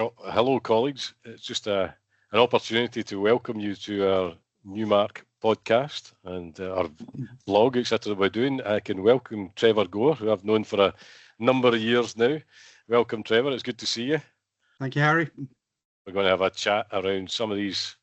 Oh, hello, colleagues. It's just an opportunity to welcome you to our Numark podcast and our blog, etc. We're doing. I can welcome Trevor Gore, who I've known for a number of years now. Welcome, Trevor. It's good to see you. Thank you, Harry. We're going to have a chat around some of these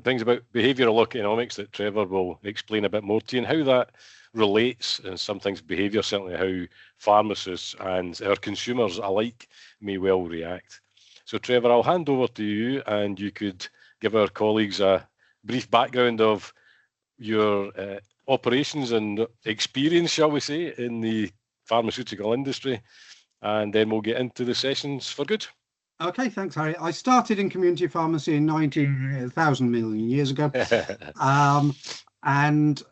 things about behavioural economics that Trevor will explain a bit more to you, and how that relates, and some things behaviour, certainly how pharmacists and our consumers alike may well react. So, Trevor, I'll hand over to you, and you could give our colleagues a brief background of your operations and experience, shall we say, in the pharmaceutical industry, and then we'll get into the sessions for good. Okay, thanks, Harry. I started in community pharmacy in 1,000 million years ago, and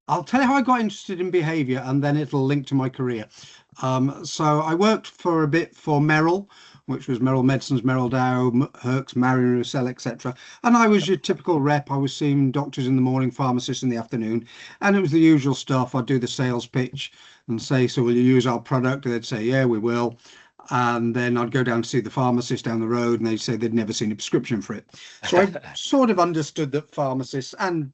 I'll tell you how I got interested in behaviour, and then it'll link to my career. So I worked for a bit for Merrill, which was Merrill Medicines, Merrill Dow, Herx, Marion Roussel, etc. And I was your typical rep. I was seeing doctors in the morning, pharmacists in the afternoon, and it was the usual stuff. I'd do the sales pitch and say, so will you use our product? And they'd say, yeah, we will. And then I'd go down to see the pharmacist down the road, and they'd say they'd never seen a prescription for it. So I sort of understood that pharmacists and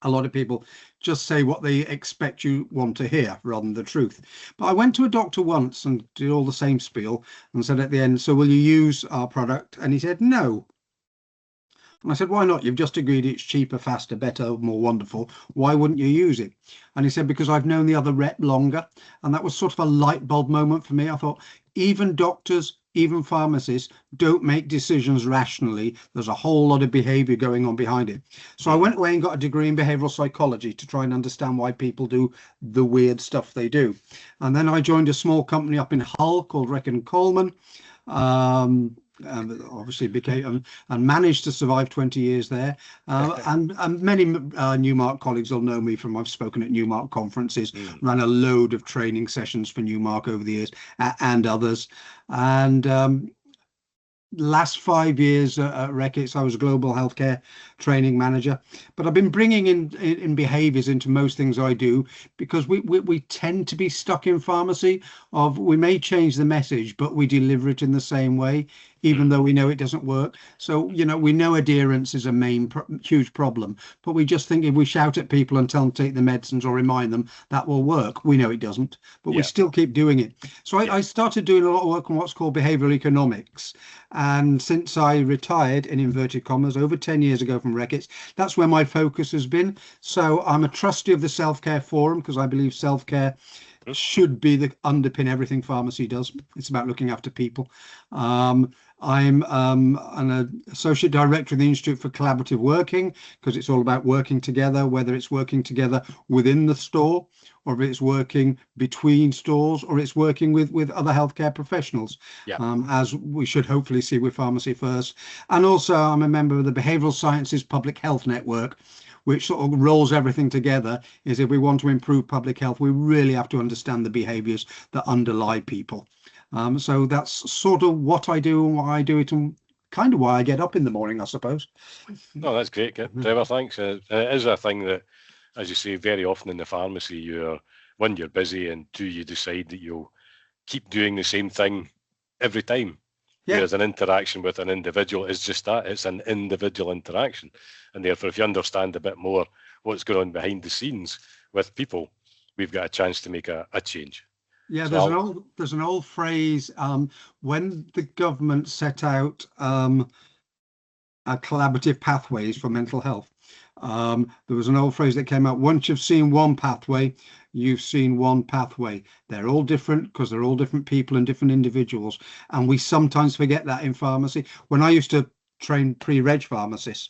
a lot of people just say what they expect you want to hear rather than the truth. But I went to a doctor once and did all the same spiel and said at the end, so will you use our product? And he said, no. And I said, why not? You've just agreed it's cheaper, faster, better, more wonderful. Why wouldn't you use it? And he said, because I've known the other rep longer. And that was sort of a light bulb moment for me. I thought, even doctors, even pharmacists don't make decisions rationally. There's a whole lot of behavior going on behind it. So I went away and got a degree in behavioral psychology to try and understand why people do the weird stuff they do. And then I joined a small company up in Hull called Reckitt & Coleman. Obviously became and managed to survive 20 years there, and many Numark colleagues will know me from I've spoken at Numark conferences, ran a load of training sessions for Numark over the years, and others. And last 5 years at Reckitt, I was a global healthcare training manager, but I've been bringing in behaviors into most things I do, because we tend to be stuck in pharmacy of we may change the message, but we deliver it in the same way, even though we know it doesn't work. So, you know, we know adherence is a huge problem, but we just think if we shout at people and tell them to take the medicines or remind them, that will work. We know it doesn't, but we still keep doing it. So I started doing a lot of work on what's called behavioural economics. And since I retired, in inverted commas, over 10 years ago from Reckitt, that's where my focus has been. So I'm a trustee of the Self-Care Forum, because I believe self-care should be the underpin everything pharmacy does. It's about looking after people. I'm an associate director of the Institute for Collaborative Working, because it's all about working together, whether it's working together within the store, or if it's working between stores, or it's working with other healthcare professionals, as we should hopefully see with Pharmacy First. And also I'm a member of the Behavioural Sciences Public Health Network, which sort of rolls everything together. Is if we want to improve public health, we really have to understand the behaviours that underlie people. So that's sort of what I do and why I do it, and kind of why I get up in the morning, I suppose. No, that's great, Trevor. Thanks. It is a thing that, as you say, very often in the pharmacy, one, you're busy, and two, you decide that you'll keep doing the same thing every time. Whereas an interaction with an individual is just that. It's an individual interaction. And therefore, if you understand a bit more what's going on behind the scenes with people, we've got a chance to make a change. Yeah, so there's an old phrase, when the government set out collaborative pathways for mental health. There was an old phrase that came out: once you've seen one pathway, you've seen one pathway. They're all different because they're all different people and different individuals. And we sometimes forget that in pharmacy. When I used to train pre-reg pharmacists,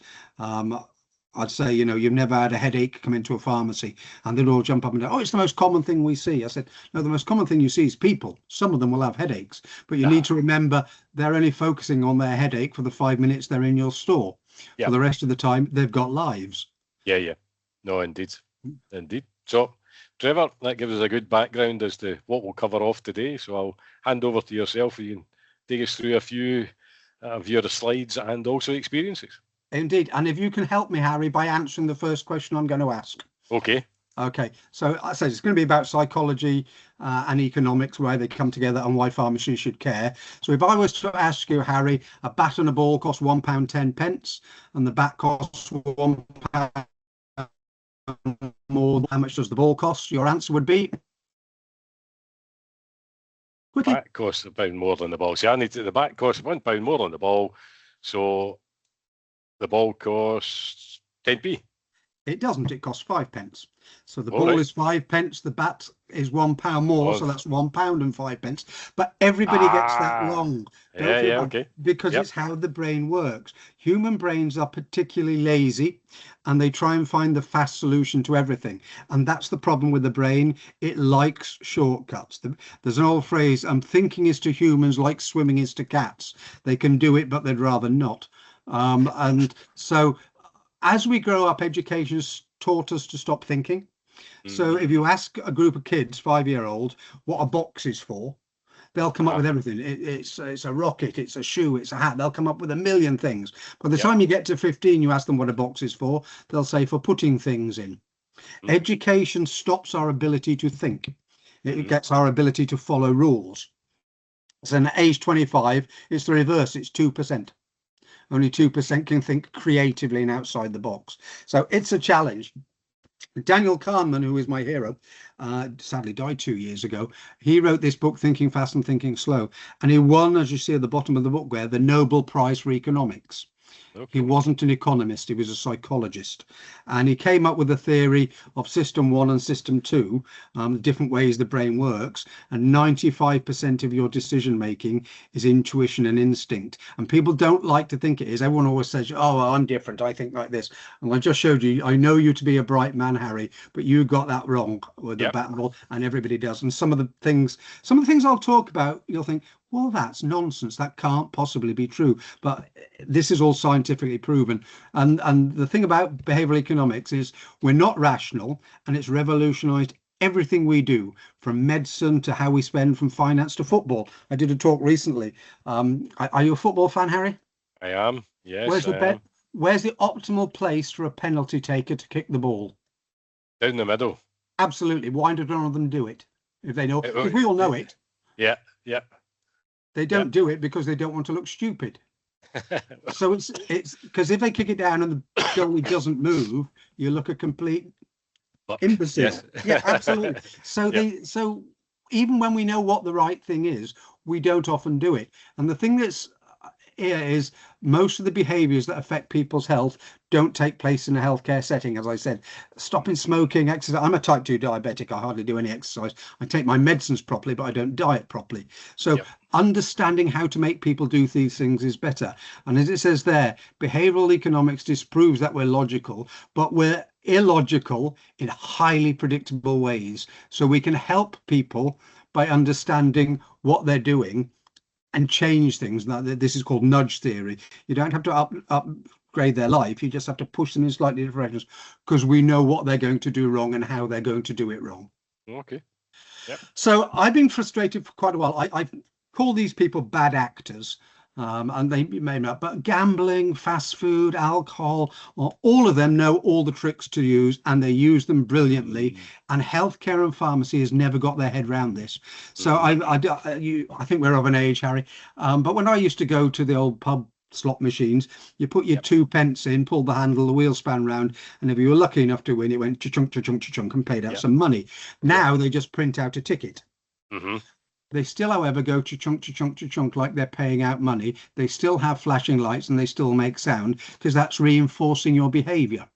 I'd say, you know, you've never had a headache come into a pharmacy, and they'd all jump up and down. Oh, it's the most common thing we see. I said, no, the most common thing you see is people. Some of them will have headaches, but you need to remember they're only focusing on their headache for the 5 minutes they're in your store. For the rest of the time, they've got lives. Yeah. No, indeed. So, Trevor, that gives us a good background as to what we'll cover off today. So I'll hand over to yourself. You can take us through a few of your slides and also experiences. Indeed. And if you can help me, Harry, by answering the first question I'm going to ask. Okay. Okay, so I said it's going to be about psychology and economics, where they come together and why pharmacists should care. So if I was to ask you, Harry, a bat and a ball cost £1.10, and the bat costs £1 more, how much does the ball cost? Your answer would be? Quickly. Bat costs £1 more than the ball. See, the bat costs £1 more than the ball, so the ball costs 10p. It doesn't. It costs 5p. So the All ball right. is 5p. The bat is £1 more, so that's £1 and 5p. But everybody gets that wrong. Yeah, okay. Because it's how the brain works. Human brains are particularly lazy, and they try and find the fast solution to everything. And that's the problem with the brain. It likes shortcuts. There's an old phrase, thinking is to humans like swimming is to cats. They can do it, but they'd rather not. And so as we grow up, education's taught us to stop thinking. So if you ask a group of kids, 5-year-old, what a box is for, they'll come up with everything. It's a rocket, it's a shoe, it's a hat. They'll come up with a million things. By the time you get to 15, you ask them what a box is for, they'll say for putting things in. Education stops our ability to think. It gets our ability to follow rules. So at age 25, it's the reverse. It's 2%. Only 2% can think creatively and outside the box. So it's a challenge. Daniel Kahneman, who is my hero, sadly died 2 years ago. He wrote this book, Thinking Fast and Thinking Slow. And he won, as you see at the bottom of the book there, the Nobel Prize for Economics. Okay. He wasn't an economist, he was a psychologist. And he came up with a theory of system 1 and system 2, different ways the brain works. And 95% of your decision making is intuition and instinct. And people don't like to think it is. Everyone always says, oh, well, I'm different, I think like this. And I just showed you, I know you to be a bright man, Harry, but you got that wrong with the bat and ball, and everybody does. And some of the things I'll talk about, you'll think, well, that's nonsense. That can't possibly be true. But this is all scientifically proven. And the thing about behavioral economics is we're not rational, and it's revolutionized everything we do, from medicine to how we spend, from finance to football. I did a talk recently. Are you a football fan, Harry? I am. Yes. Where's the optimal place for a penalty taker to kick the ball? Down the middle. Absolutely. Why do none of them do it? If they know, if we all know it. Yeah. They don't do it because they don't want to look stupid. So it's because if they kick it down and the goalie doesn't move, you look a complete imbecile. Yes. Yeah, absolutely. So so even when we know what the right thing is, we don't often do it. And the thing that's here is most of the behaviors that affect people's health don't take place in a healthcare setting. As I said, stopping smoking, exercise. I'm a type 2 diabetic. I hardly do any exercise. I take my medicines properly, but I don't diet properly. So understanding how to make people do these things is better. And as it says there, behavioral economics disproves that we're logical, but we're illogical in highly predictable ways. So we can help people by understanding what they're doing and change things. Now, this is called nudge theory. You don't have to upgrade their life. You just have to push them in slightly different directions because we know what they're going to do wrong and how they're going to do it wrong. Okay. Yep. So I've been frustrated for quite a while. I call these people bad actors. And they may not, but gambling, fast food, alcohol, all of them know all the tricks to use, and they use them brilliantly. And healthcare and pharmacy has never got their head around this. So I think we're of an age, Harry. But when I used to go to the old pub slot machines, you put your 2p in, pulled the handle, the wheel span round, and if you were lucky enough to win, it went cha-chunk, cha-chunk, cha-chunk, and paid out some money. Now they just print out a ticket. They still, however, go cha-chunk, cha-chunk, cha-chunk like they're paying out money. They still have flashing lights and they still make sound because that's reinforcing your behavior.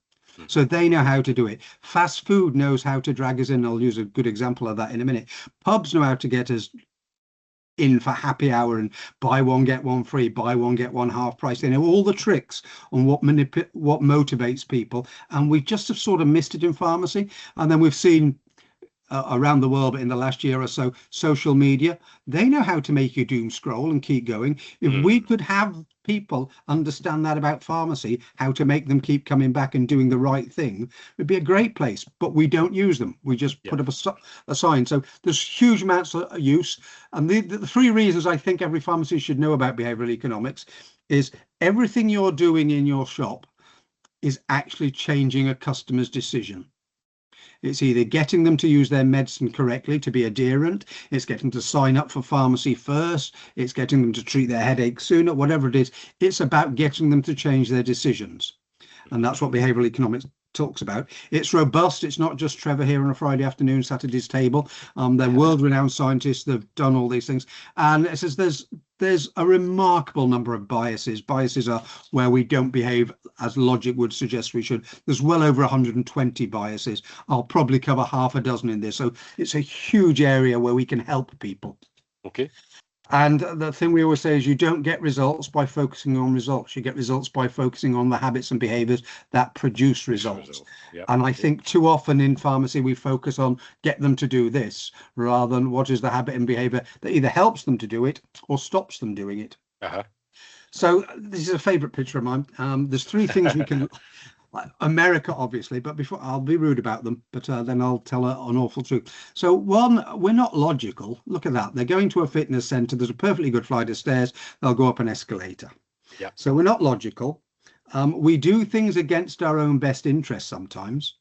So they know how to do it. Fast food knows how to drag us in. I'll use a good example of that in a minute. Pubs know how to get us in for happy hour and buy one, get one free, buy one, get one half price. They know all the tricks on what motivates people. And we just have sort of missed it in pharmacy. And then we've seen around the world, but in the last year or so, social media, they know how to make you doom scroll and keep going. If we could have people understand that about pharmacy, how to make them keep coming back and doing the right thing, it'd be a great place. But we don't use them. We just put up a sign. So there's huge amounts of use. And the 3 reasons I think every pharmacist should know about behavioral economics is everything you're doing in your shop is actually changing a customer's decision. It's either getting them to use their medicine correctly, to be adherent. It's getting them to sign up for pharmacy first. It's getting them to treat their headache sooner, whatever it is. It's about getting them to change their decisions. And that's what behavioral economics talks about. It's robust. It's not just Trevor here on a Friday afternoon sat at his table. They're world-renowned scientists. They've done all these things. And it says there's a remarkable number of biases. Biases are where we don't behave as logic would suggest we should. There's well over 120 biases. I'll probably cover half a dozen in this. So it's a huge area where we can help people. Okay. And the thing we always say is you don't get results by focusing on results. You get results by focusing on the habits and behaviors that produce results. Yep. And I think too often in pharmacy, we focus on get them to do this rather than what is the habit and behavior that either helps them to do it or stops them doing it. So this is a favorite picture of mine. There's three things we can... America, obviously, but before I'll be rude about them, but then I'll tell an awful truth. So one, we're not logical. Look at that. They're going to a fitness center. There's a perfectly good flight of stairs. They'll go up an escalator. Yeah. So we're not logical. We do things against our own best interest sometimes.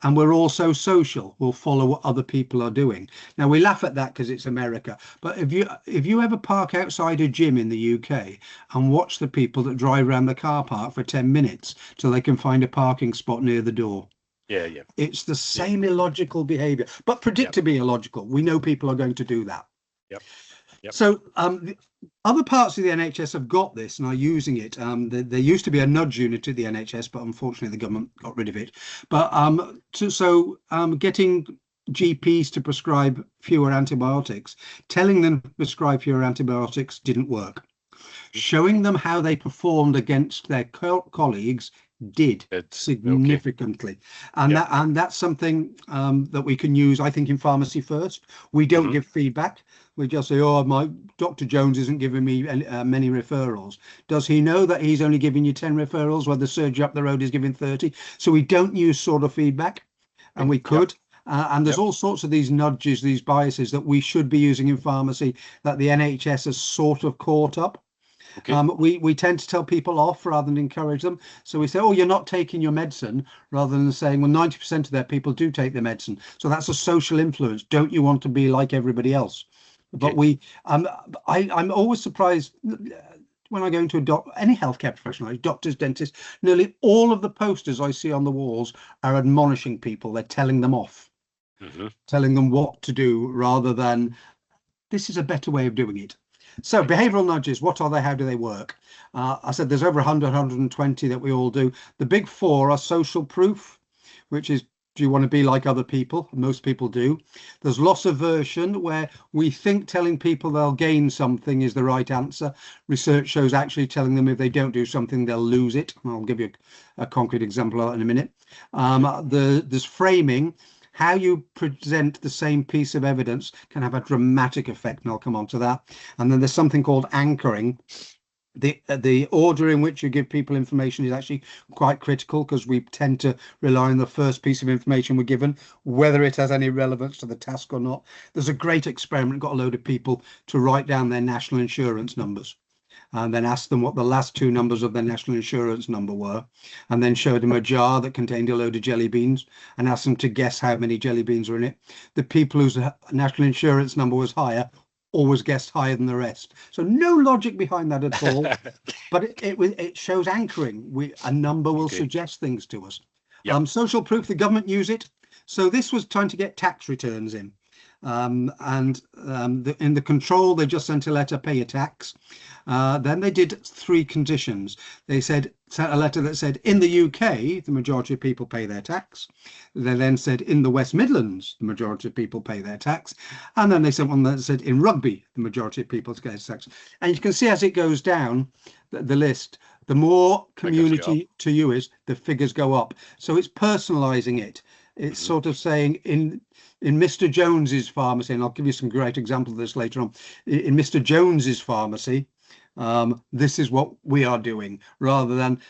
And we're also social. We'll follow what other people are doing. Now we laugh at that because it's America. But if you ever park outside a gym in the UK and watch the people that drive around the car park for 10 minutes till they can find a parking spot near the door. Yeah. It's the same illogical behavior, but predictably illogical. We know people are going to do that. Yep. So other parts of the NHS have got this and are using it. There used to be a nudge unit at the NHS, but unfortunately the government got rid of it. But getting GPs to prescribe fewer antibiotics, telling them to prescribe fewer antibiotics didn't work. Showing them how they performed against their colleagues did significantly. And that's something that we can use, I think, in pharmacy first. We don't give feedback. We just say, oh, my Dr. Jones isn't giving me many referrals. Does he know that he's only giving you 10 referrals where the surgery up the road is giving 30? So we don't use sort of feedback, and we could. And there's all sorts of these nudges, these biases that we should be using in pharmacy that the NHS has sort of caught up. We tend to tell people off rather than encourage them. So we say, oh, you're not taking your medicine, rather than saying, well, 90% of their people do take their medicine. So that's a social influence. Don't you want to be like everybody else? But I'm always surprised when I go into any healthcare professional, like doctors, dentists, nearly all of the posters I see on the walls are admonishing people. They're telling them off, telling them what to do rather than this is a better way of doing it. So behavioral nudges, what are they? How do they work? I said there's over 100, 120 that we all do. The big four are social proof, which is, do you want to be like other people? Most people do. There's loss aversion, where we think telling people they'll gain something is the right answer. Research shows actually telling them if they don't do something, they'll lose it. I'll give you a concrete example of that in a minute. There's framing. How you present the same piece of evidence can have a dramatic effect, and I'll come on to that. And then there's something called anchoring. The order in which you give people information is actually quite critical, because we tend to rely on the first piece of information we're given, whether it has any relevance to the task or not. There's a great experiment, got a load of people to write down their national insurance numbers and then asked them what the last two numbers of their national insurance number were, and then showed them a jar that contained a load of jelly beans and asked them to guess how many jelly beans were in it. The people whose national insurance number was higher always guessed higher than the rest. So no logic behind that at all, but it shows anchoring. A number will suggest things to us. Social proof, the government use it. So this was trying to get tax returns in. In the control, they just sent a letter, pay your tax. Then they did three conditions. They sent a letter that said, in the UK, the majority of people pay their tax. They then said, in the West Midlands, the majority of people pay their tax. And then they sent one that said, in Rugby, the majority of people pay their tax. And you can see as it goes down the list, the more community to you is, the figures go up. So it's personalising it. It's sort of saying in Mr. Jones's pharmacy, and I'll give you some great examples of this later on. In Mr. Jones's pharmacy, this is what we are doing, rather than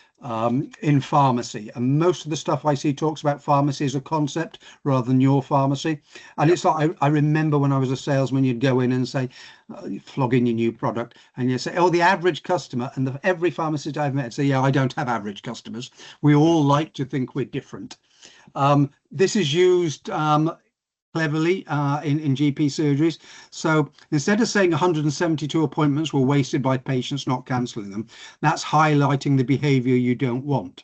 in pharmacy. And most of the stuff I see talks about pharmacy as a concept rather than your pharmacy. And it's like, I remember when I was a salesman, you'd go in and say, flog in your new product, and you say, oh, the average customer, and every pharmacist I've met say, yeah, I don't have average customers. We all like to think we're different. This is used cleverly in GP surgeries. So instead of saying 172 appointments were wasted by patients not cancelling them, that's highlighting the behaviour you don't want.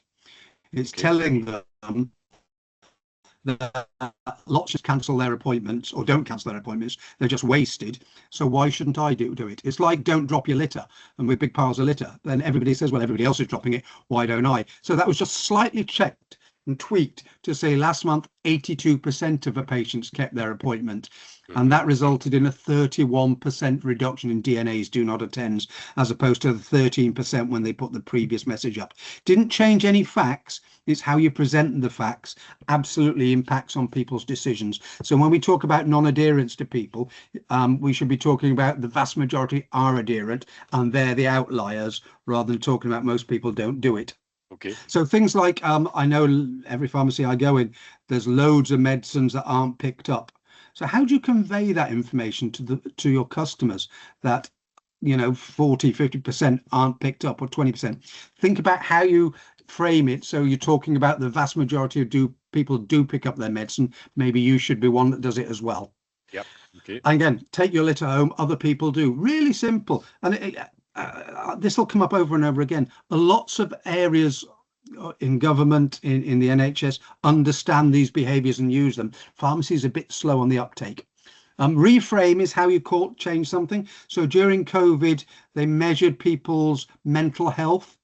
It's telling them that lots just cancel their appointments or don't cancel their appointments. They're just wasted. So why shouldn't I do it? It's like don't drop your litter, and with big piles of litter, then everybody says, well, everybody else is dropping it. Why don't I? So that was just slightly checked and tweaked to say last month 82% of the patients kept their appointment, and that resulted in a 31% reduction in DNAs, do not attends, as opposed to the 13% when they put the previous message up. Didn't change any facts. It's how you present the facts absolutely impacts on people's decisions. So when we talk about non-adherence to people, we should be talking about the vast majority are adherent and they're the outliers, rather than talking about most people don't do it. Okay. So things like, I know every pharmacy I go in, there's loads of medicines that aren't picked up. So how do you convey that information to your customers that, 40-50% aren't picked up, or 20%? Think about how you frame it. So you're talking about the vast majority of people do pick up their medicine. Maybe you should be one that does it as well. Yep. Okay. And again, take your litter home. Other people do. Really simple. And this will come up over and over again. Lots of areas in government, in the NHS, understand these behaviours and use them. Pharmacy is a bit slow on the uptake. Reframe is how you change something. So during COVID, they measured people's mental health,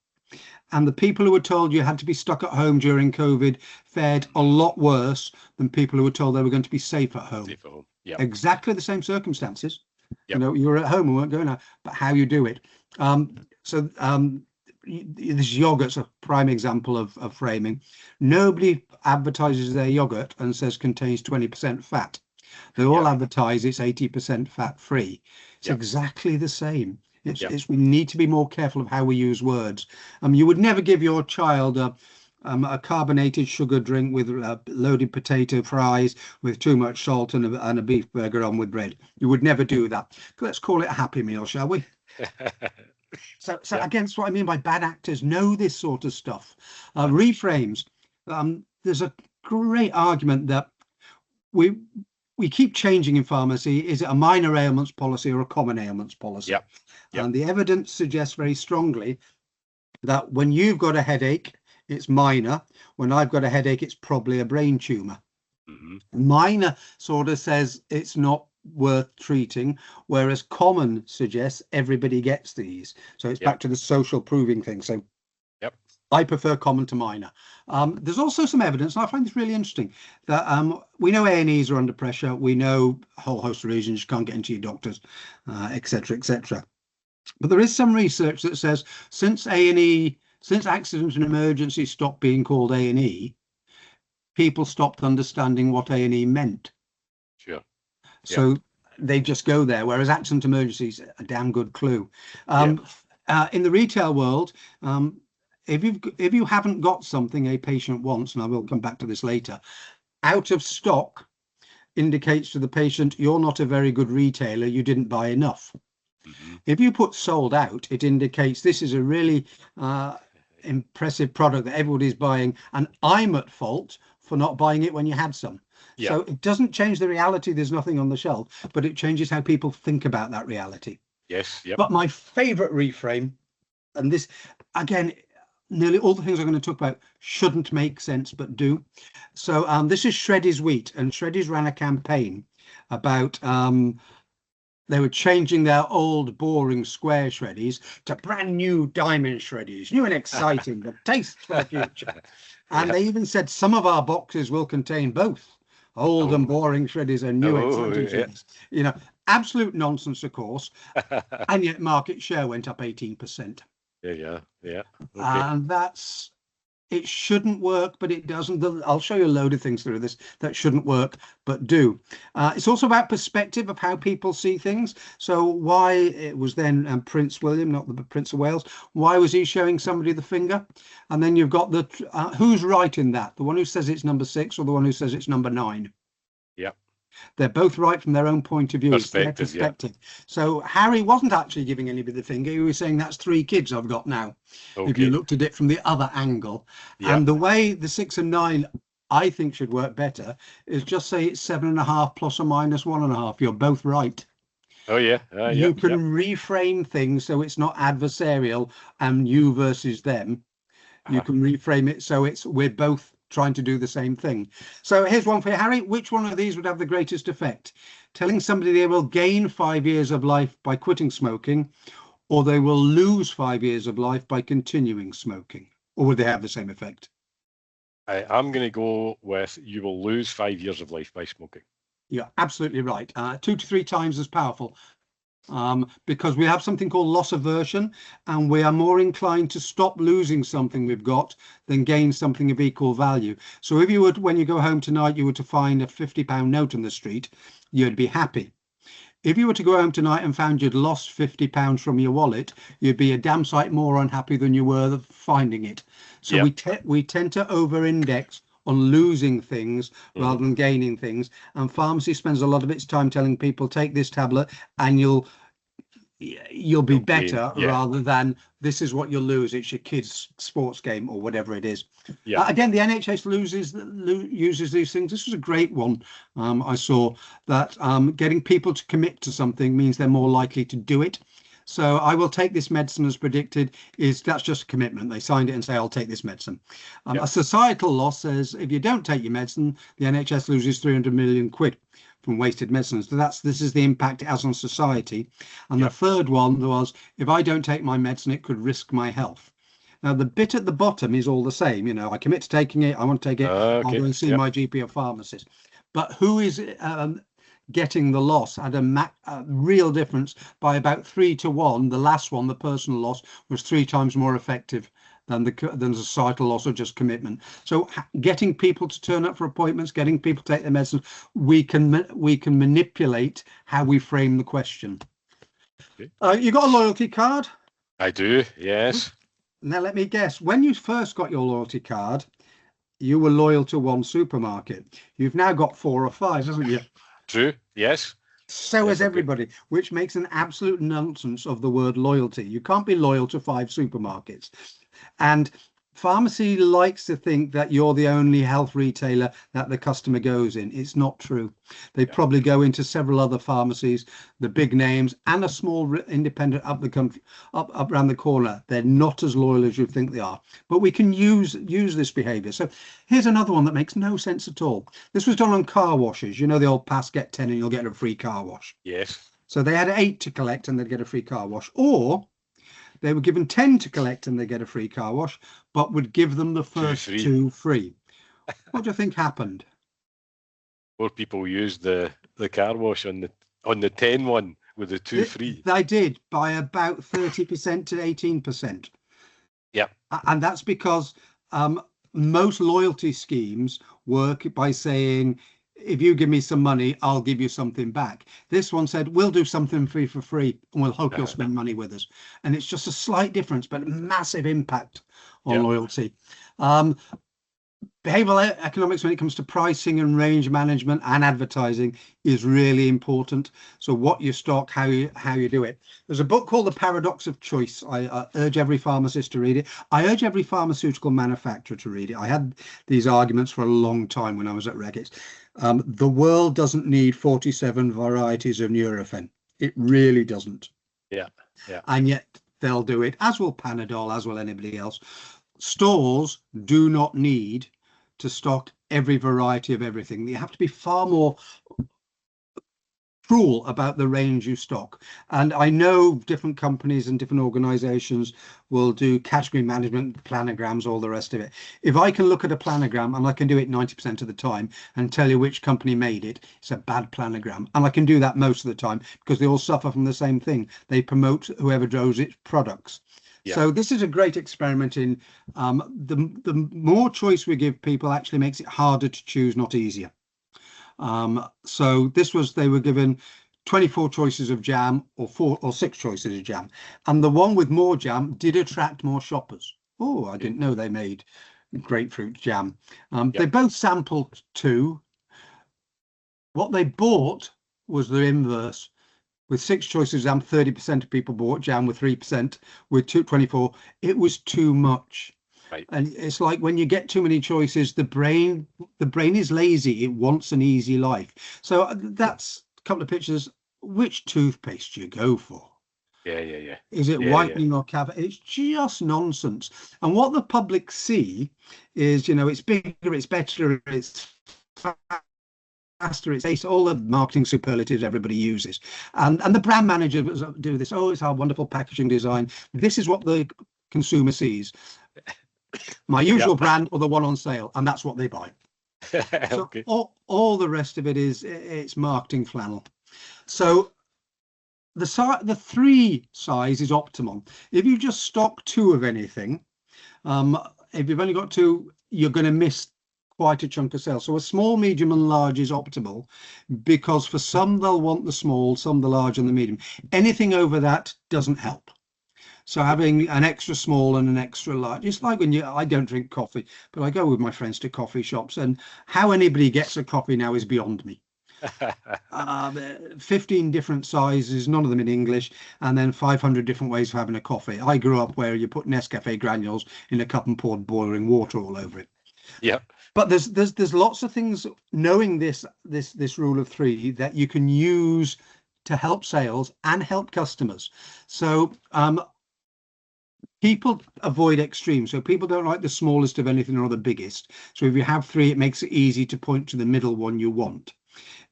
and the people who were told you had to be stuck at home during COVID fared a lot worse than people who were told they were going to be safe at home. Safe at home. Yep. Exactly the same circumstances. Yep. You were at home and weren't going out, but how you do it. This yogurt's a prime example of framing. Nobody advertises their yogurt and says contains 20% fat. They all advertise it's 80% fat free. It's exactly the same. We need to be more careful of how we use words. You would never give your child a carbonated sugar drink with loaded potato fries with too much salt and a beef burger on with bread. You would never do that. Let's call it a happy meal, shall we? So again, that's what I mean by bad actors know this sort of stuff. Reframes. There's a great argument that we keep changing in pharmacy. Is it a minor ailments policy or a common ailments policy? Yep. And the evidence suggests very strongly that when you've got a headache, it's minor. When I've got a headache, it's probably a brain tumour. Minor sort of says it's not worth treating, whereas common suggests everybody gets these. So it's back to the social proving thing. So I prefer common to minor. There's also some evidence, and I find this really interesting, that we know A&Es are under pressure. We know a whole host of reasons you can't get into your doctors, etc., etc. But there is some research that says since accidents and emergencies stopped being called A&E, people stopped understanding what A&E meant. Sure. So they just go there, whereas accident emergencies are a damn good clue. In the retail world, if you haven't got something a patient wants, and I will come back to this later, out of stock indicates to the patient you're not a very good retailer, you didn't buy enough. If you put sold out, it indicates this is a really impressive product that everybody's buying, and I'm at fault for not buying it when you had some. So it doesn't change the reality there's nothing on the shelf, but it changes how people think about that reality. But my favorite reframe, and this again, nearly all the things I'm going to talk about shouldn't make sense but do. So this is Shreddy's Wheat, and Shreddy's ran a campaign about they were changing their old boring square Shreddies to brand new diamond Shreddies, new and exciting, the taste for the future. And they even said some of our boxes will contain both old and boring Shreddies and new exciting Shreddies. Absolute nonsense, of course. And yet market share went up 18%. Okay. And it shouldn't work, but it doesn't. I'll show you a load of things through this that shouldn't work, but do. It's also about perspective of how people see things. So why it was then Prince William, not the Prince of Wales, why was he showing somebody the finger? And then you've got who's right in that? The one who says it's number 6 or the one who says it's number 9? They're both right from their own point of view. Perspective. So Harry wasn't actually giving anybody the finger. He was saying that's 3 kids I've got now. If you looked at it from the other angle. And the way the 6 and 9 I think should work better is just say it's 7.5 plus or minus 1.5. You're both right. Oh yeah, You can reframe things so it's not adversarial and you versus them. You can reframe it so we're both trying to do the same thing. So here's one for you, Harry. Which one of these would have the greatest effect? Telling somebody they will gain 5 years of life by quitting smoking, or they will lose 5 years of life by continuing smoking? Or would they have the same effect? I'm going to go with you will lose 5 years of life by smoking. You're absolutely right. 2 to 3 times as powerful. Because we have something called loss aversion, and we are more inclined to stop losing something we've got than gain something of equal value. So if you would, when you go home tonight, you were to find a £50 note on the street, you'd be happy. If you were to go home tonight and found you'd lost £50 from your wallet, you'd be a damn sight more unhappy than you were finding it. So we tend to over-index on losing things rather than gaining things. And pharmacy spends a lot of its time telling people, take this tablet and you'll be better, rather than this is what you'll lose. It's your kid's sports game or whatever it is. Again, the NHS uses these things. This was a great one. I saw that getting people to commit to something means they're more likely to do it. So I will take this medicine as predicted. That's just a commitment. They signed it and say, I'll take this medicine. A societal loss says if you don't take your medicine, the NHS loses 300 million quid from wasted medicines. So this is the impact it has on society. And the third one was, if I don't take my medicine, it could risk my health. Now, the bit at the bottom is all the same. You know, I commit to taking it. I want to take it. I'll go and see my GP or pharmacist. But who is getting the loss at a real difference by about 3 to 1. The last one, the personal loss, was 3 times more effective than the societal loss or just commitment. So getting people to turn up for appointments, getting people to take their medicine, we can manipulate how we frame the question. You got a loyalty card? I do, yes. Now let me guess, when you first got your loyalty card, you were loyal to one supermarket. You've now got 4 or 5, haven't you? True, yes. So has everybody, which makes an absolute nonsense of the word loyalty. You can't be loyal to 5 supermarkets. And pharmacy likes to think that you're the only health retailer that the customer goes in. It's not true. They probably go into several other pharmacies, the big names, and a small independent up the country, up around the corner. They're not as loyal as you think they are. But we can use this behavior. So here's another one that makes no sense at all. This was done on car washes. You know the old pass, get 10 and you'll get a free car wash. Yes. So they had 8 to collect and they'd get a free car wash. Or they were given 10 to collect and they get a free car wash, but would give them the first 2 free. What do you think happened? More people used the car wash on the 10 one with the 2 free. They did, by about 30% to 18%. Yeah. And that's because most loyalty schemes work by saying, if you give me some money, I'll give you something back. This one said, we'll do something for free and we'll hope you'll spend money with us. And it's just a slight difference, but massive impact on loyalty. Behavioral economics, when it comes to pricing and range management and advertising, is really important. So what you stock, how you do it. There's a book called The Paradox of Choice. I urge every pharmacist to read it. I urge every pharmaceutical manufacturer to read it. I had these arguments for a long time when I was at Regis. The world doesn't need 47 varieties of Nurofen. It really doesn't. Yeah. And yet they'll do it, as will Panadol, as will anybody else. Stores do not need to stock every variety of everything. You have to be far more cruel about the range you stock. And I know different companies and different organizations will do category management, planograms, all the rest of it. If I can look at a planogram, and I can do it 90% of the time, and tell you which company made it, it's a bad planogram. And I can do that most of the time because they all suffer from the same thing. They promote whoever draws its products. Yeah. So this is a great experiment in the more choice we give people actually makes it harder to choose, not easier. So this was, they were given 24 choices of jam or 4 or 6 choices of jam. And the one with more jam did attract more shoppers. Oh, I didn't know they made grapefruit jam. They both sampled 2. What they bought was the inverse. With 6 choices of jam, 30% of people bought jam. With 3%, with 24, it was too much. Right. And it's like when you get too many choices, the brain is lazy. It wants an easy life. So that's a couple of pictures. Which toothpaste do you go for? Yeah. Is it Yeah. whitening or caviar? It's just nonsense. And what the public see is, it's bigger, it's better, it's faster, it's all the marketing superlatives everybody uses. And the brand managers do this. Oh, it's our wonderful packaging design. This is what the consumer sees. My usual brand or the one on sale, and that's what they buy. So Okay. all the rest of it it's marketing flannel. So the 3 size is optimal. If you just stock 2 of anything, if you've only got 2, you're going to miss quite a chunk of sales. So a small, medium, and large is optimal, because for some they'll want the small, some the large, and the medium. Anything over that doesn't help. So having an extra small and an extra large, it's like when I don't drink coffee, but I go with my friends to coffee shops, and how anybody gets a coffee now is beyond me. 15 different sizes, none of them in English, and then 500 different ways of having a coffee. I grew up where you put Nescafe granules in a cup and poured boiling water all over it. Yeah. But there's lots of things, knowing this rule of 3, that you can use to help sales and help customers. So people avoid extremes. So people don't like the smallest of anything or the biggest. So if you have 3, it makes it easy to point to the middle one you want.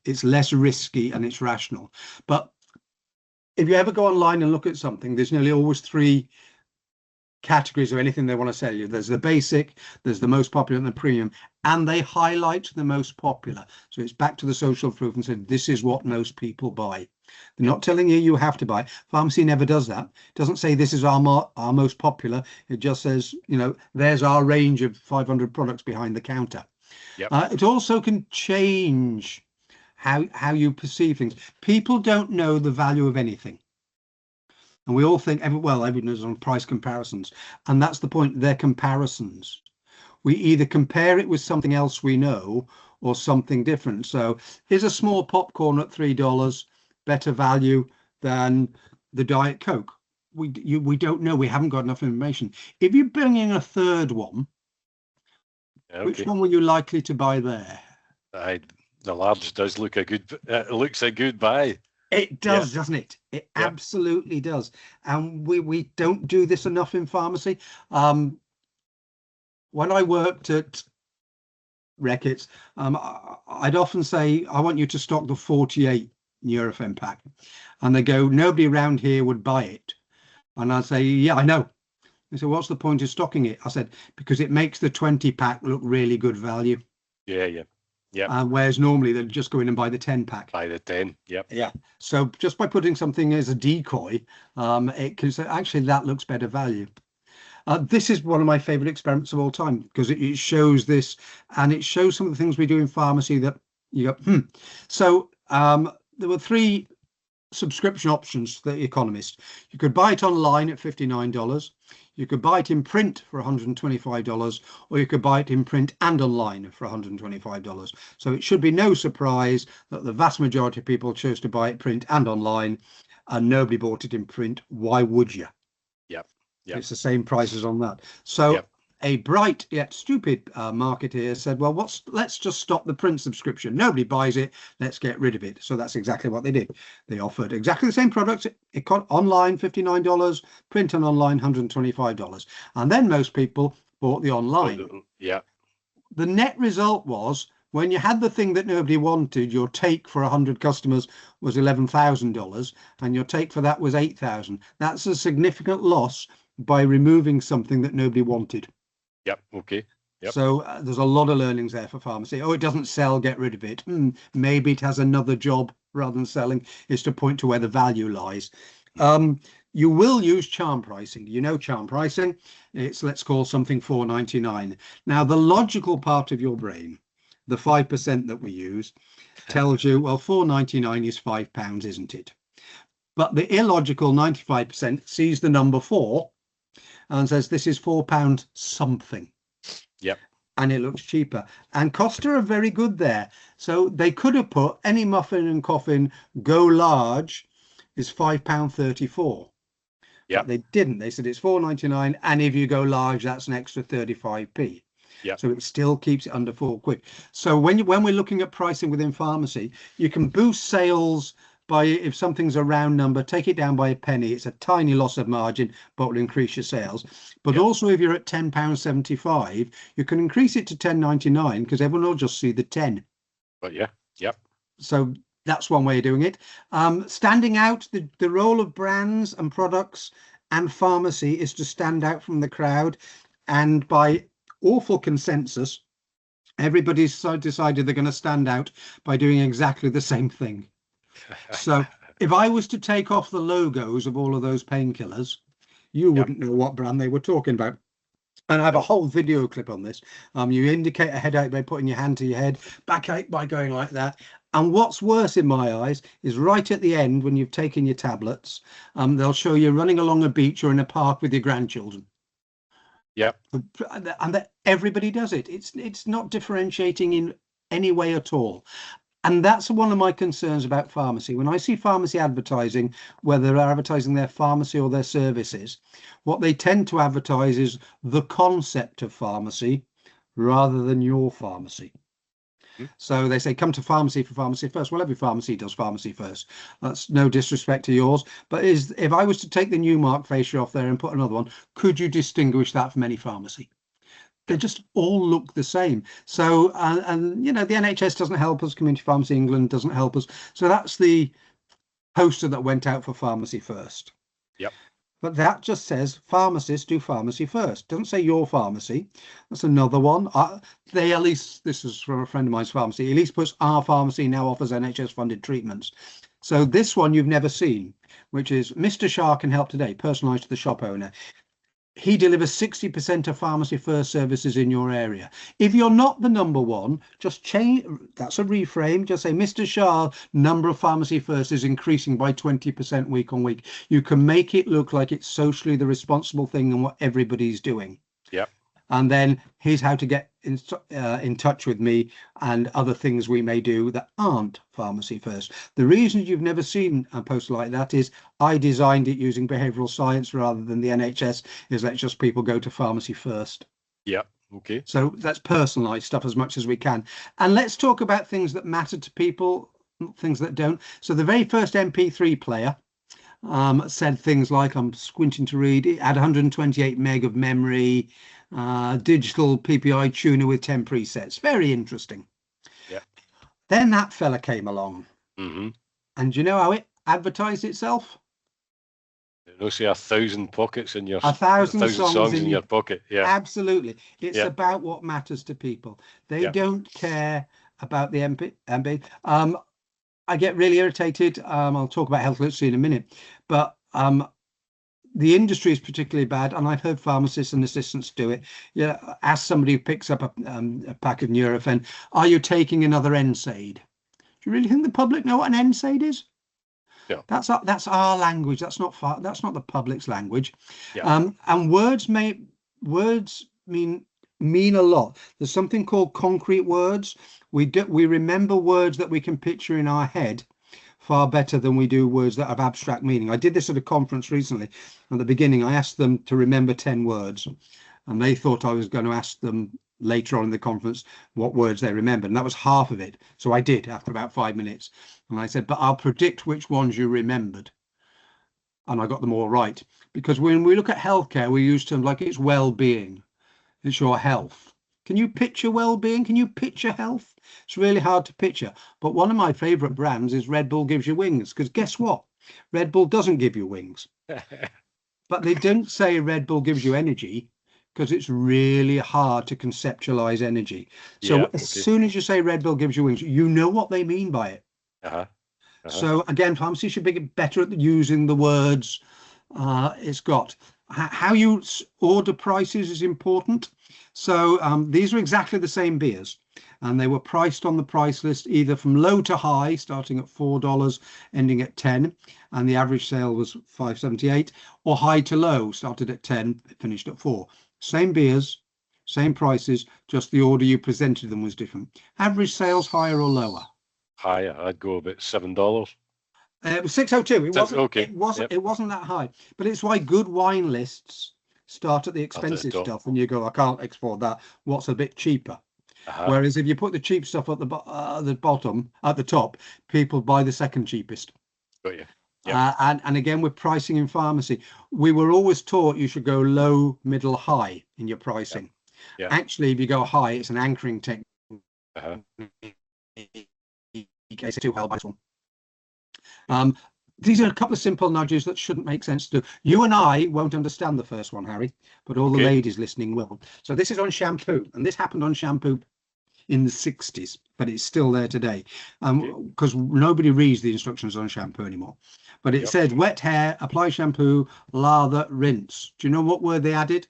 It's less risky and it's rational. But if you ever go online and look at something, there's nearly always 3 categories of anything they want to sell you. There's the basic, there's the most popular, and the premium, and they highlight the most popular. So it's back to the social proof and said, this is what most people buy. They're not telling you have to buy. Pharmacy never does that. It doesn't say this is our most popular. It just says, there's our range of 500 products behind the counter. Yep. It also can change how you perceive things. People don't know the value of anything. And we all think, everyone is on price comparisons. And that's the point. They're comparisons. We either compare it with something else we know or something different. So is a small popcorn at $3 better value than the Diet Coke? We don't know. We haven't got enough information. If you bring in a third one, Okay. which one were you likely to buy there? The large does look looks a good buy. It does, doesn't it? It absolutely does. And we don't do this enough in pharmacy. When I worked at Reckitt's, I'd often say, I want you to stock the 48 Nurofen pack. And they go, nobody around here would buy it. And I'd say, yeah, I know. They said, what's the point of stocking it? I said, because it makes the 20 pack look really good value. Yeah. Whereas normally they'd just go in and buy the 10 pack. Buy the 10. Yep. Yeah. So just by putting something as a decoy, it can say, actually, that looks better value. This is one of my favorite experiments of all time, because it shows this, and it shows some of the things we do in pharmacy that you go, So there were 3 subscription options for The Economist. You could buy it online at $59. You could buy it in print for $125, or you could buy it in print and online for $125. So it should be no surprise that the vast majority of people chose to buy it print and online, and nobody bought it in print. Why would you? Yep. It's the same prices on that. So a bright yet stupid marketeer said, well, let's just stop the print subscription. Nobody buys it. Let's get rid of it. So that's exactly what they did. They offered exactly the same products. It got online $59, print and online $125. And then most people bought the online. Yeah. The net result was, when you had the thing that nobody wanted, your take for 100 customers was $11,000, and your take for that was $8,000. That's a significant loss by removing something that nobody wanted. Yep. Okay. Yep. So there's a lot of learnings there for pharmacy. Oh, it doesn't sell, get rid of it. Maybe it has another job rather than selling, is to point to where the value lies. You will use charm pricing. Charm pricing. It's, let's call something $4.99. Now, the logical part of your brain, the 5% that we use, tells you, well, $4.99 is £5, isn't it? But the illogical 95% sees the number 4 and says, this is £4 something. Yep. And it looks cheaper. And Costa are very good there. So they could have put any muffin and coffin, go large, is £5.34. Yeah. But they didn't. They said it's 4.99, and if you go large, that's an extra 35p. Yeah. So it still keeps it under £4. So when we're looking at pricing within pharmacy, you can boost sales by, if something's a round number, take it down by a penny. It's a tiny loss of margin, but will increase your sales. But Yeah. also, if you're at £10.75, you can increase it to £10.99 because everyone will just see the 10. But yeah. Yep. So that's one way of doing it. Standing out, the role of brands and products and pharmacy is to stand out from the crowd. And by awful consensus, everybody's decided they're going to stand out by doing exactly the same thing. So if I was to take off the logos of all of those painkillers, you wouldn't know what brand they were talking about. And I have a whole video clip on this. You indicate a headache by putting your hand to your head, backache by going like that. And what's worse in my eyes is right at the end, when you've taken your tablets, they'll show you running along a beach or in a park with your grandchildren. Yeah. And that everybody does it. It's not differentiating in any way at all. And that's one of my concerns about pharmacy. When I see pharmacy advertising, whether they're advertising their pharmacy or their services, what they tend to advertise is the concept of pharmacy rather than your pharmacy. So they say, come to pharmacy for pharmacy first. Well, every pharmacy does pharmacy first. That's no disrespect to yours. But if I was to take the Numark fascia off there and put another one, could you distinguish that from any pharmacy? They just all look the same. So, and you know, the NHS doesn't help us. Community Pharmacy England doesn't help us. So that's the poster that went out for pharmacy first. Yep. But that just says pharmacists do pharmacy first. Doesn't say your pharmacy. That's another one. They at least, this is from a friend of mine's pharmacy, at least puts our pharmacy now offers NHS funded treatments. So this one you've never seen, which is Mr. Shah can help today, personalised to the shop owner. He delivers 60% of pharmacy first services in your area. If you're not the number one, just change. That's a reframe. Just say, Mr. Shah, number of pharmacy first is increasing by 20% week on week. You can make it look like it's socially the responsible thing and what everybody's doing. Yep. And then here's how to get in touch with me and other things we may do that aren't pharmacy first. The reason you've never seen a poster like that is I designed it using behavioural science rather than the NHS, is let just people go to pharmacy first. Yeah. Okay. So that's personalised stuff as much as we can. And let's talk about things that matter to people, things that don't. So the very first MP3 player said things like, I'm squinting to read, it had 128 meg of memory, digital PPI tuner with 10 presets. Very interesting. Yeah. Then that fella came along. Mm-hmm. And do you know how it advertised itself? No, say 1,000 pockets in your 1,000 songs in your pocket. Yeah. Absolutely. It's about what matters to people. They don't care about the MP. I get really irritated. I'll talk about health literacy in a minute, but the industry is particularly bad, and I've heard pharmacists and assistants do it. Yeah, ask somebody who picks up a pack of Nurofen, are you taking another NSAID? Do you really think the public know what an NSAID is? Yeah. That's our language. That's not the public's language. Yeah. And words mean a lot. There's something called concrete words. We remember words that we can picture in our head far better than we do words that have abstract meaning. I did this at a conference recently. At the beginning, I asked them to remember 10 words, and they thought I was going to ask them later on in the conference what words they remembered, and that was half of it. So I did after about 5 minutes, and I said, but I'll predict which ones you remembered. And I got them all right, because when we look at healthcare, we use terms like it's well-being, it's your health. Can you picture well-being? Can you picture health? It's really hard to picture. But one of my favorite brands is Red Bull gives you wings, because guess what? Red Bull doesn't give you wings. But they don't say Red Bull gives you energy, because it's really hard to conceptualize energy. So as soon as you say Red Bull gives you wings, you know what they mean by it. So again, pharmacy should be better at using the words it's got. How you order prices is important. So these are exactly the same beers, and they were priced on the price list either from low to high, starting at $4, ending at 10, and the average sale was $5.78, or high to low, started at 10, finished at 4. Same beers, same prices, just the order you presented them was different. Average sales higher or lower? Higher. I'd go about $7. It was 602. It wasn't. Okay. It wasn't. Yep. It wasn't that high. But it's why good wine lists start at the Up at the expensive top. stuff, and you go, I can't afford that. What's a bit cheaper? Uh-huh. Whereas if you put the cheap stuff at the bottom, at the top, people buy the second cheapest. Got you. Yep. And again, with pricing in pharmacy, we were always taught you should go low, middle, high in your pricing. Yeah. Actually, if you go high, it's an anchoring technique. Uh-huh. Too well by this one. These are a couple of simple nudges that shouldn't make sense to do. You and I won't understand the first one, Harry, but all the ladies listening will. So this is on shampoo, and this happened on shampoo in the 60s, but it's still there today because nobody reads the instructions on shampoo anymore. But it said wet hair, apply shampoo, lather, rinse. Do you know what word they added?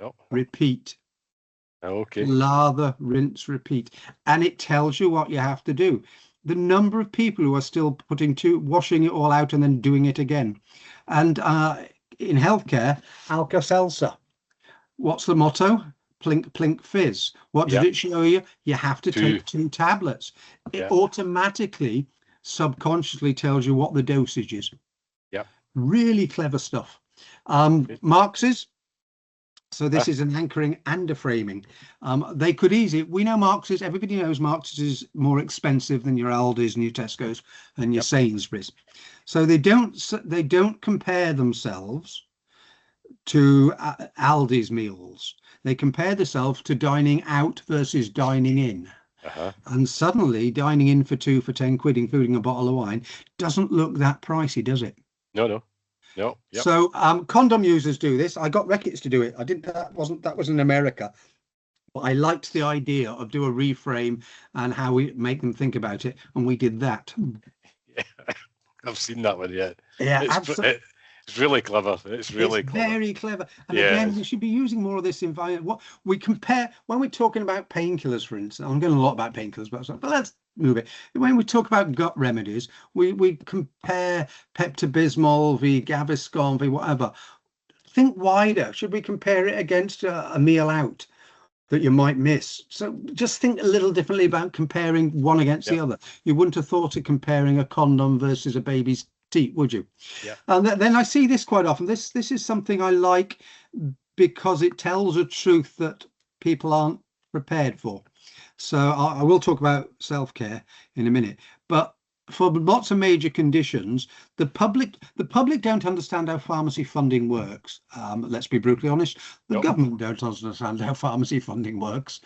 Yep. Repeat. Okay. Lather, rinse, repeat. And it tells you what you have to do. The number of people who are still washing it all out and then doing it again. And in healthcare, Alka-Seltzer. What's the motto? Plink, plink, fizz. What did it show you? You have to take 2 tablets. It automatically, subconsciously tells you what the dosage is. Yeah. Really clever stuff. Marx's. So this is an anchoring and a framing. They could easily, we know Marx's, everybody knows Marx's is more expensive than your Aldi's and your Tesco's and your Sainsbury's. So they don't compare themselves to Aldi's meals. They compare themselves to dining out versus dining in. And suddenly dining in for 2 for 10 quid, including a bottle of wine, doesn't look that pricey, does it? No. Yep. So condom users do this. I got Reckitt's to do it. I didn't. That was in America. But I liked the idea of do a reframe and how we make them think about it, and we did that. Yeah, I've seen that one. Yeah. Yeah, absolutely. It's really clever. It's really clever. Very clever. And again, we should be using more of this environment. What we compare when we're talking about painkillers, for instance. I'm going a lot about painkillers, but let's move it. When we talk about gut remedies, we compare Pepto-Bismol v Gaviscon v whatever. Think wider. Should we compare it against a meal out that you might miss? So just think a little differently about comparing one against the other. You wouldn't have thought of comparing a condom versus a baby's teat, would you? Yeah. And then I see this quite often. This is something I like because it tells a truth that people aren't prepared for. So I will talk about self-care in a minute, but for lots of major conditions, the public don't understand how pharmacy funding works. Let's be brutally honest, the government don't understand how pharmacy funding works.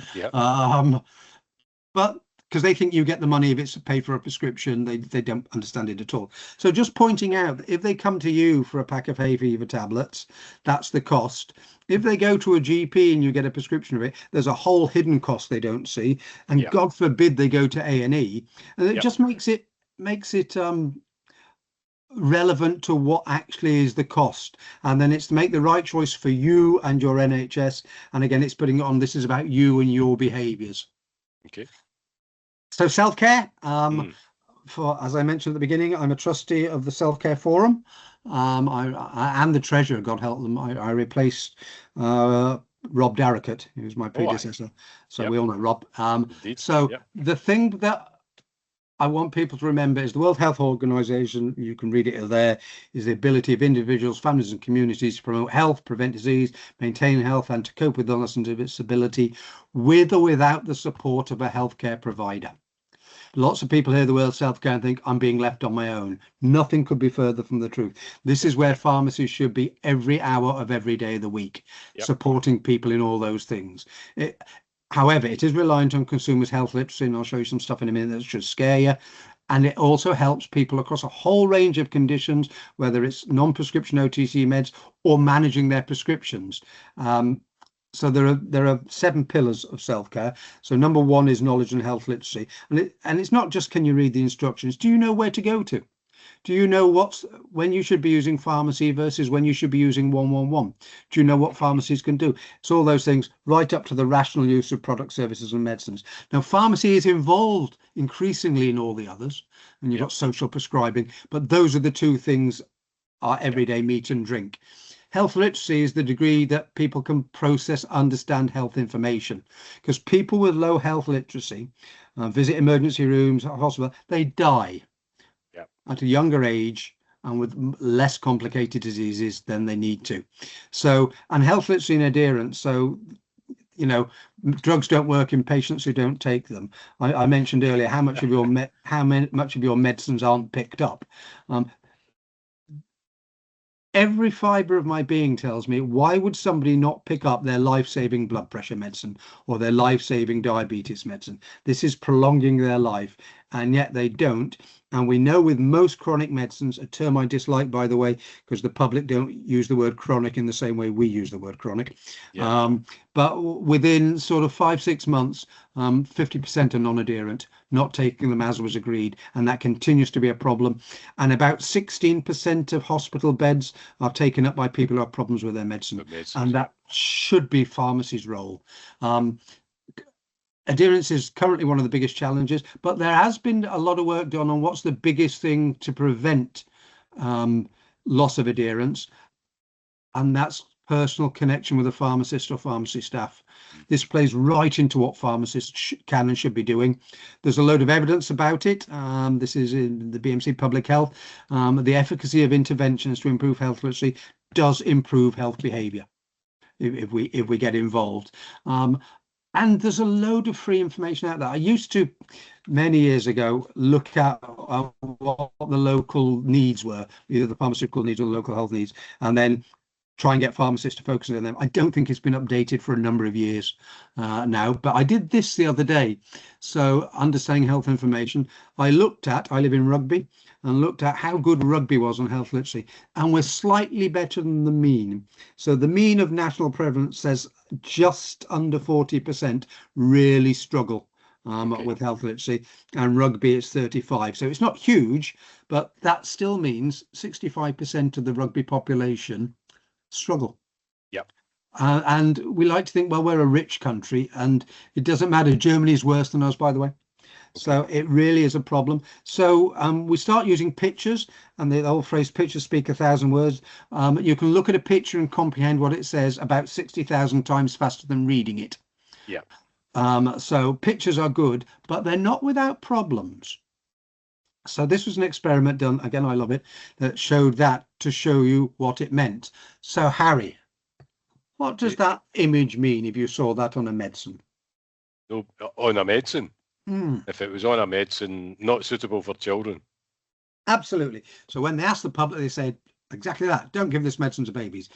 But because they think you get the money if it's paid for a prescription, they don't understand it at all. So just pointing out that if they come to you for a pack of hay fever tablets, that's the cost. If they go to a GP and you get a prescription of it, there's a whole hidden cost they don't see, and God forbid they go to A&E, and it just makes it relevant to what actually is the cost. And then it's to make the right choice for you and your NHS. And again, it's putting it on, this is about you and your behaviours. Okay. So self-care, as I mentioned at the beginning, I'm a trustee of the Self-Care Forum. I am the treasurer, God help them. I replaced Rob Darricott, who was my predecessor. So we all know Rob. The thing that I want people to remember is the World Health Organization, you can read it there, is the ability of individuals, families and communities to promote health, prevent disease, maintain health and to cope with illness and disability with or without the support of a healthcare provider. Lots of people hear the word self-care and think I'm being left on my own. Nothing could be further from the truth. This is where pharmacies should be every hour of every day of the week, supporting people in all those things. However, it is reliant on consumers' health literacy, and I'll show you some stuff in a minute that should scare you. And it also helps people across a whole range of conditions, whether it's non-prescription OTC meds or managing their prescriptions. So there are 7 pillars of self-care. So number 1 is knowledge and health literacy. And it's not just can you read the instructions. Do you know where to go to? Do you know when you should be using pharmacy versus when you should be using 111? Do you know what pharmacies can do? It's all those things right up to the rational use of products, services and medicines. Now, pharmacy is involved increasingly in all the others, and you've got social prescribing, but those are the 2 things are everyday meat and drink. Health literacy is the degree that people can process, understand health information, because people with low health literacy visit emergency rooms, hospital, they die. at a younger age and with less complicated diseases than they need to. So, and health literacy and adherence. So, you know, drugs don't work in patients who don't take them. I mentioned earlier how much of your much of your medicines aren't picked up. Every fibre of my being tells me, why would somebody not pick up their life-saving blood pressure medicine or their life-saving diabetes medicine? This is prolonging their life, and yet they don't. And we know with most chronic medicines, a term I dislike, by the way, because the public don't use the word chronic in the same way we use the word chronic. Yeah. But within sort of 5-6 months, 50% are non-adherent, not taking them as was agreed. And that continues to be a problem. And about 16% of hospital beds are taken up by people who have problems with their medicine. And that should be pharmacy's role. Adherence is currently one of the biggest challenges, but there has been a lot of work done on what's the biggest thing to prevent loss of adherence, and that's personal connection with a pharmacist or pharmacy staff. This plays right into what pharmacists can and should be doing. There's a load of evidence about it. This is in the BMC Public Health. The efficacy of interventions to improve health literacy does improve health behaviour if we get involved. And there's a load of free information out there. I used to, many years ago, look at what the local needs were, either the pharmaceutical needs or the local health needs, and then try and get pharmacists to focus on them. I don't think it's been updated for a number of years now, but I did this the other day. So understanding health information, I live in Rugby, and looked at how good Rugby was on health literacy, and we're slightly better than the mean. So the mean of national prevalence says just under 40% really struggle with health literacy, and Rugby is 35. So it's not huge, but that still means 65% of the Rugby population struggle. Yep. And we like to think, well, we're a rich country, and it doesn't matter. Germany's worse than us, by the way. So it really is a problem. So we start using pictures, and the old phrase, pictures speak 1,000 words. You can look at a picture and comprehend what it says about 60,000 times faster than reading it. Yeah. So pictures are good, but they're not without problems. So this was an experiment done, again, I love it, that showed that to show you what it meant. So Harry, what does that image mean if you saw that on a medicine? No, on a medicine. If it was on a medicine not suitable for children. Absolutely. So when they asked the public, they said exactly that. Don't give this medicine to babies.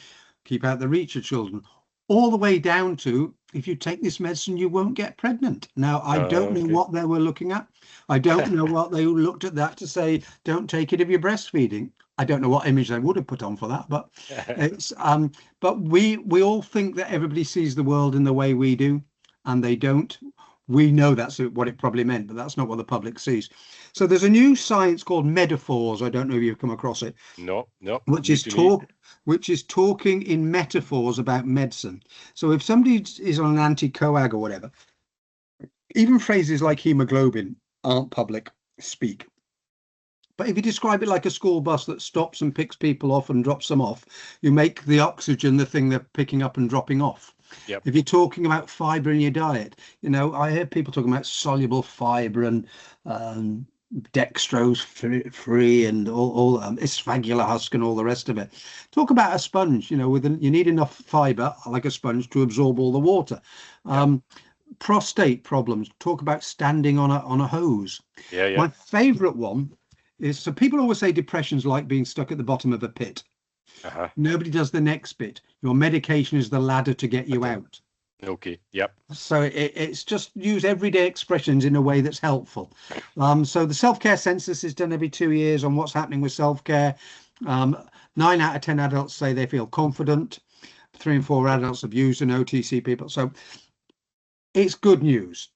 Keep out the reach of children. All the way down to, if you take this medicine, you won't get pregnant. Now, I don't know what they were looking at. I don't know what they looked at that to say, don't take it if you're breastfeeding. I don't know what image they would have put on for that, but it's but we all think that everybody sees the world in the way we do, and they don't. We know that's what it probably meant, but that's not what the public sees. So there's a new science called metaphors. I don't know if you've come across it. No. Which is talking in metaphors about medicine. So if somebody is on an anti-coag or whatever, even phrases like hemoglobin aren't public speak. But if you describe it like a school bus that stops and picks people off and drops them off, you make the oxygen the thing they're picking up and dropping off. Yep. If you're talking about fibre in your diet, you know, I hear people talking about soluble fibre and dextrose free and all asphagular husk and all the rest of it. Talk about a sponge, you know, you need enough fibre like a sponge to absorb all the water. Prostate problems, talk about standing on a hose. My favourite one is, so people always say depression's like being stuck at the bottom of a pit. Nobody does the next bit. Your medication is the ladder to get you out. Okay. Yep. So it's just use everyday expressions in a way that's helpful. So the self-care census is done every 2 years on what's happening with self-care. 9 out of 10 adults say they feel confident. 3 in 4 adults have used an OTC people. So it's good news.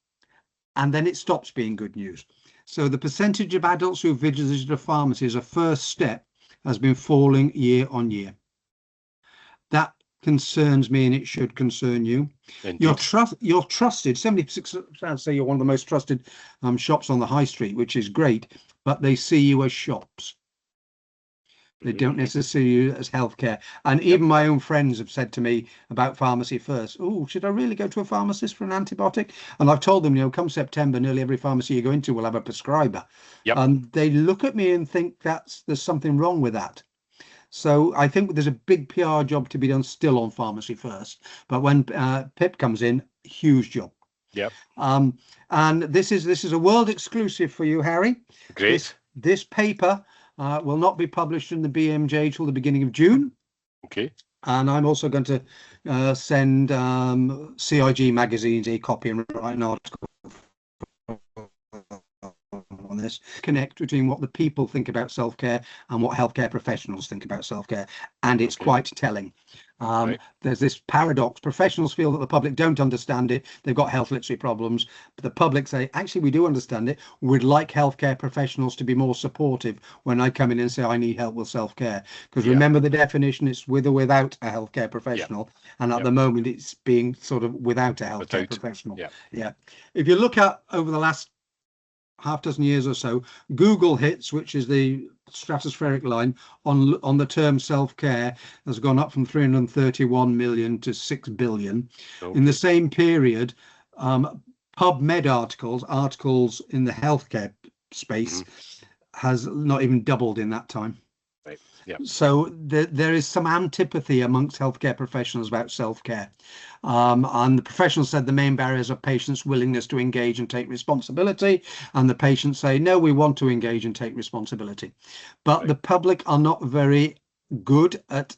And then it stops being good news. So the percentage of adults who visited a pharmacy as a first step has been falling year on year. That concerns me, and it should concern you. You're trusted. 76% say you're one of the most trusted shops on the high street, which is great, but they see you as shops. They don't necessarily use it as healthcare. And even my own friends have said to me about pharmacy first, oh, should I really go to a pharmacist for an antibiotic? And I've told them, come September, nearly every pharmacy you go into will have a prescriber. Yep. And they look at me and think there's something wrong with that. So I think there's a big PR job to be done still on pharmacy first. But when PIP comes in, huge job. Yep. And this is a world exclusive for you, Harry. Great. This paper will not be published in the BMJ till the beginning of June. Okay. And I'm also going to send CIG magazines a copy and write an article on this. Connect between what the people think about self-care and what healthcare professionals think about self-care. And it's quite telling. Right. There's this paradox. Professionals feel that the public don't understand it. They've got health literacy problems. But the public say, actually, we do understand it. We'd like healthcare professionals to be more supportive when I come in and say I need help with self-care. Because remember the definition, it's with or without a healthcare professional. And at the moment, it's being sort of without a healthcare professional. Yeah. If you look at over the last half dozen years or so, Google hits, which is the stratospheric line on the term self-care, has gone up from 331 million to 6 billion. In the same period, PubMed articles in the healthcare space has not even doubled in that time. Right. Yeah. So there is some antipathy amongst healthcare professionals about self-care. And the professionals said the main barriers are patients' willingness to engage and take responsibility. And the patients say, no, we want to engage and take responsibility. But the public are not very good at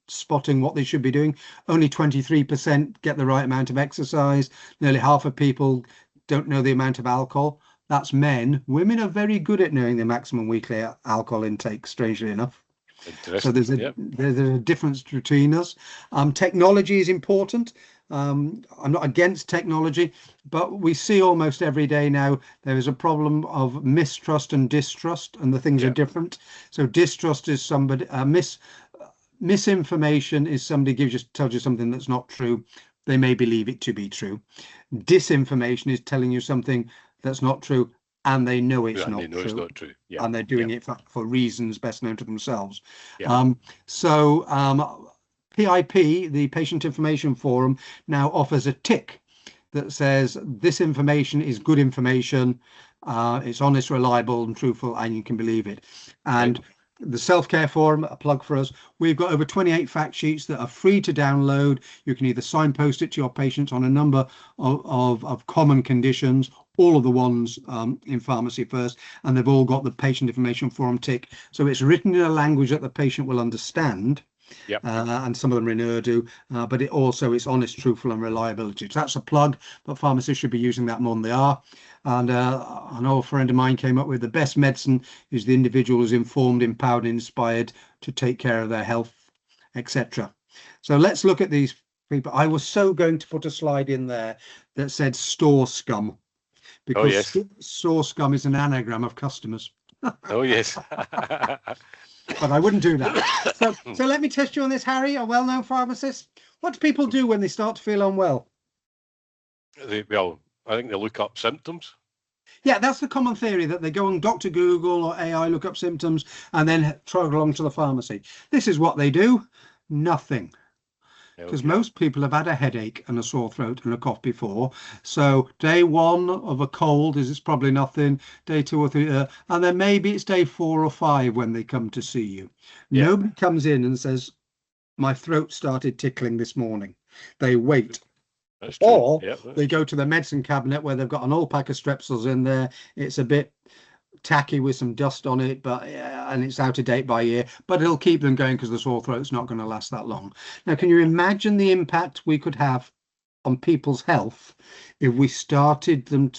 spotting what they should be doing. Only 23% get the right amount of exercise. Nearly half of people don't know the amount of alcohol. That's men. Women are very good at knowing the maximum weekly alcohol intake, strangely enough. So there's a difference between us. Technology is important. I'm not against technology, but we see almost every day now there is a problem of mistrust and distrust, and the things are different. So distrust is somebody, misinformation is somebody tells you something that's not true. They may believe it to be true. Disinformation is telling you something that's not true, and they know it's not true. Yeah. And they're doing it for reasons best known to themselves. Yeah. PIP, the Patient Information Forum, now offers a tick that says this information is good information, it's honest, reliable and truthful, and you can believe it. And the Self-Care Forum, a plug for us, we've got over 28 fact sheets that are free to download. You can either signpost it to your patients on a number of common conditions, all of the ones in Pharmacy First, and they've all got the Patient Information Forum tick. So it's written in a language that the patient will understand. And some of them are in Urdu, but it's honest, truthful and reliability. So that's a plug, but pharmacists should be using that more than they are. And an old friend of mine came up with the best medicine is the individual who's informed, empowered, and inspired to take care of their health, etc. So let's look at these people. I was so going to put a slide in there that said store scum, because store scum is an anagram of customers. Oh, yes. But I wouldn't do that. So let me test you on this, Harry, a well-known pharmacist. What do people do when they start to feel unwell? I think they look up symptoms. Yeah, that's the common theory, that they go on Dr. Google or AI, look up symptoms, and then trot along to the pharmacy. This is what they do. Nothing. Because most people have had a headache and a sore throat and a cough before. So day one of a cold it's probably nothing. Day 2 or 3, and then maybe it's day 4 or 5 when they come to see you. Nobody comes in and says, my throat started tickling this morning. They wait. Or they go to the medicine cabinet where they've got an old pack of Strepsils in there. It's a bit tacky with some dust on it, but and it's out of date by year, but it'll keep them going because the sore throat's not going to last that long. Now, can you imagine the impact we could have on people's health if we started them